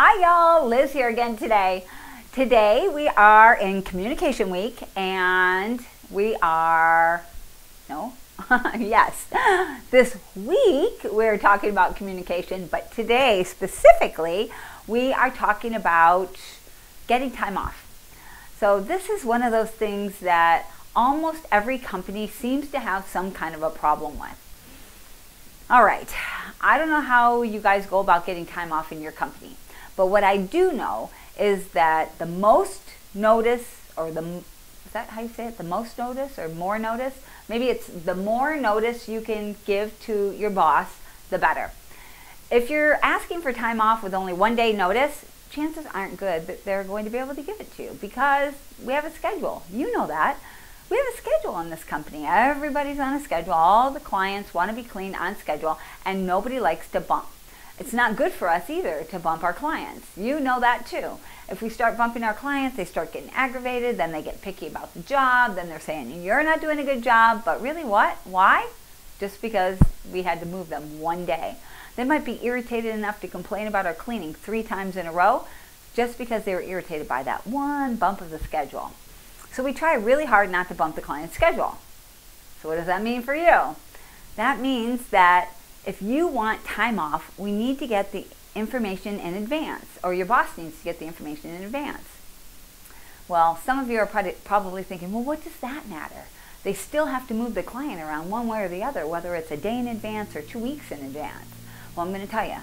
Hi y'all, Liz here again today. Today we are in Communication Week and yes, this week we're talking about communication, but today specifically we are talking about getting time off. So this is one of those things that almost every company seems to have some kind of a problem with. All right, I don't know how you guys go about getting time off in your company. But what I do know is that the most notice, or is that how you say it? The most notice or more notice? Maybe it's the more notice you can give to your boss, the better. If you're asking for time off with only 1 day notice, chances aren't good that they're going to be able to give it to you because we have a schedule. You know that. We have a schedule in this company. Everybody's on a schedule. All the clients want to be clean on schedule, and nobody likes to bump. It's not good for us either to bump our clients. You know that too. If we start bumping our clients, they start getting aggravated, then they get picky about the job, then they're saying, you're not doing a good job, but really what? Why? Just because we had to move them 1 day. They might be irritated enough to complain about our cleaning 3 times in a row just because they were irritated by that one bump of the schedule. So we try really hard not to bump the client's schedule. So what does that mean for you? That means that if you want time off, we need to get the information in advance, or your boss needs to get the information in advance. Well, some of you are probably thinking, well, what does that matter? They still have to move the client around one way or the other, whether it's a day in advance or 2 weeks in advance. Well, I'm going to tell you,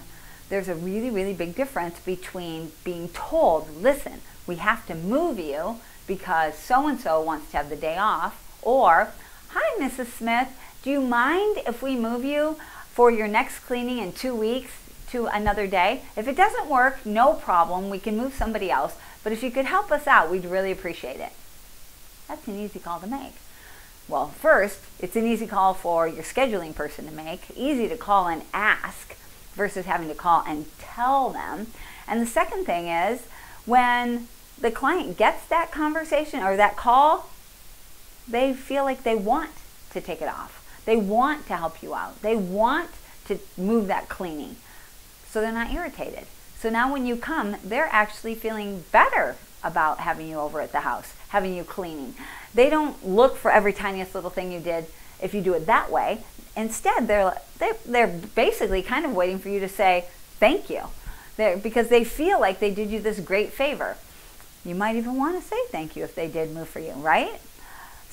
there's a really, really big difference between being told, listen, we have to move you because so-and-so wants to have the day off, or, hi, Mrs. Smith, do you mind if we move you for your next cleaning in 2 weeks to another day? If it doesn't work, no problem, we can move somebody else, but if you could help us out, we'd really appreciate it. That's an easy call to make. Well, first, it's an easy call for your scheduling person to make, easy to call and ask versus having to call and tell them. And the second thing is, when the client gets that conversation or that call, they feel like they want to take it off. They want to help you out. They want to move that cleaning. So they're not irritated. So now when you come, they're actually feeling better about having you over at the house, having you cleaning. They don't look for every tiniest little thing you did if you do it that way. Instead, they're basically kind of waiting for you to say thank you, because they feel like they did you this great favor. You might even want to say thank you if they did move for you, right?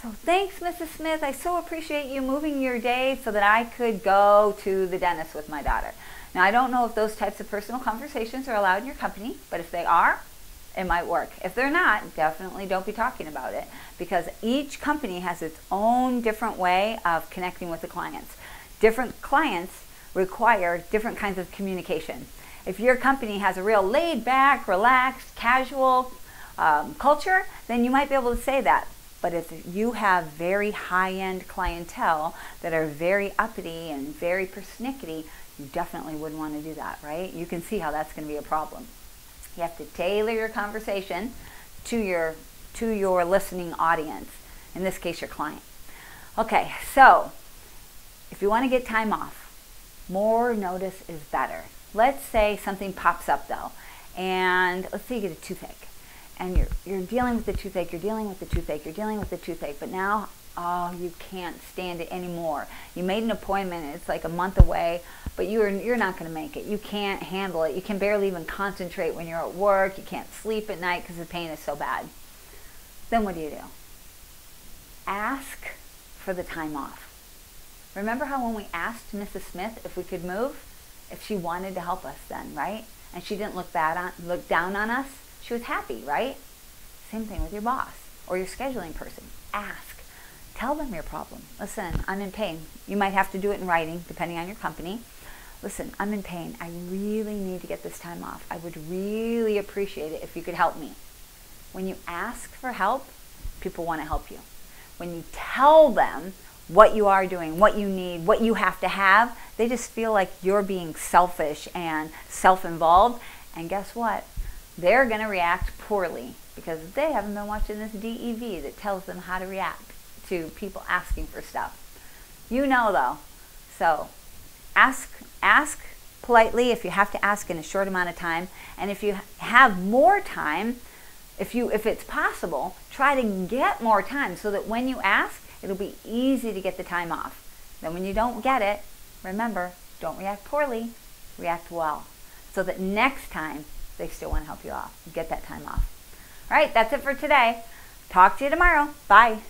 So thanks, Mrs. Smith. I so appreciate you moving your day so that I could go to the dentist with my daughter. Now, I don't know if those types of personal conversations are allowed in your company, but if they are, it might work. If they're not, definitely don't be talking about it, because each company has its own different way of connecting with the clients. Different clients require different kinds of communication. If your company has a real laid back, relaxed, casual culture, then you might be able to say that. But if you have very high-end clientele that are very uppity and very persnickety, you definitely wouldn't want to do that, right? You can see how that's going to be a problem. You have to tailor your conversation to your listening audience, in this case, your client. Okay, so if you want to get time off, more notice is better. Let's say something pops up, though, and let's say you get a toothache. And you're dealing with the toothache, you're dealing with the toothache, you're dealing with the toothache, but now, oh, you can't stand it anymore. You made an appointment, it's like a month away, but you're not going to make it. You can't handle it. You can barely even concentrate when you're at work. You can't sleep at night because the pain is so bad. Then what do? Ask for the time off. Remember how when we asked Mrs. Smith if we could move, if she wanted to help us then, right? And she didn't look down on us? She was happy, right? Same thing with your boss or your scheduling person. Ask. Tell them your problem. Listen, I'm in pain. You might have to do it in writing, depending on your company. Listen, I'm in pain. I really need to get this time off. I would really appreciate it if you could help me. When you ask for help, people want to help you. When you tell them what you are doing, what you need, what you have to have, they just feel like you're being selfish and self-involved. And guess what? They're going to react poorly because they haven't been watching this DEV that tells them how to react to people asking for stuff. You know, though. So ask politely if you have to ask in a short amount of time. And if you have more time, if it's possible, try to get more time so that when you ask, it'll be easy to get the time off. Then when you don't get it, remember, don't react poorly, react well. So that next time, they still want to help you off. Get that time off. All right, that's it for today. Talk to you tomorrow. Bye.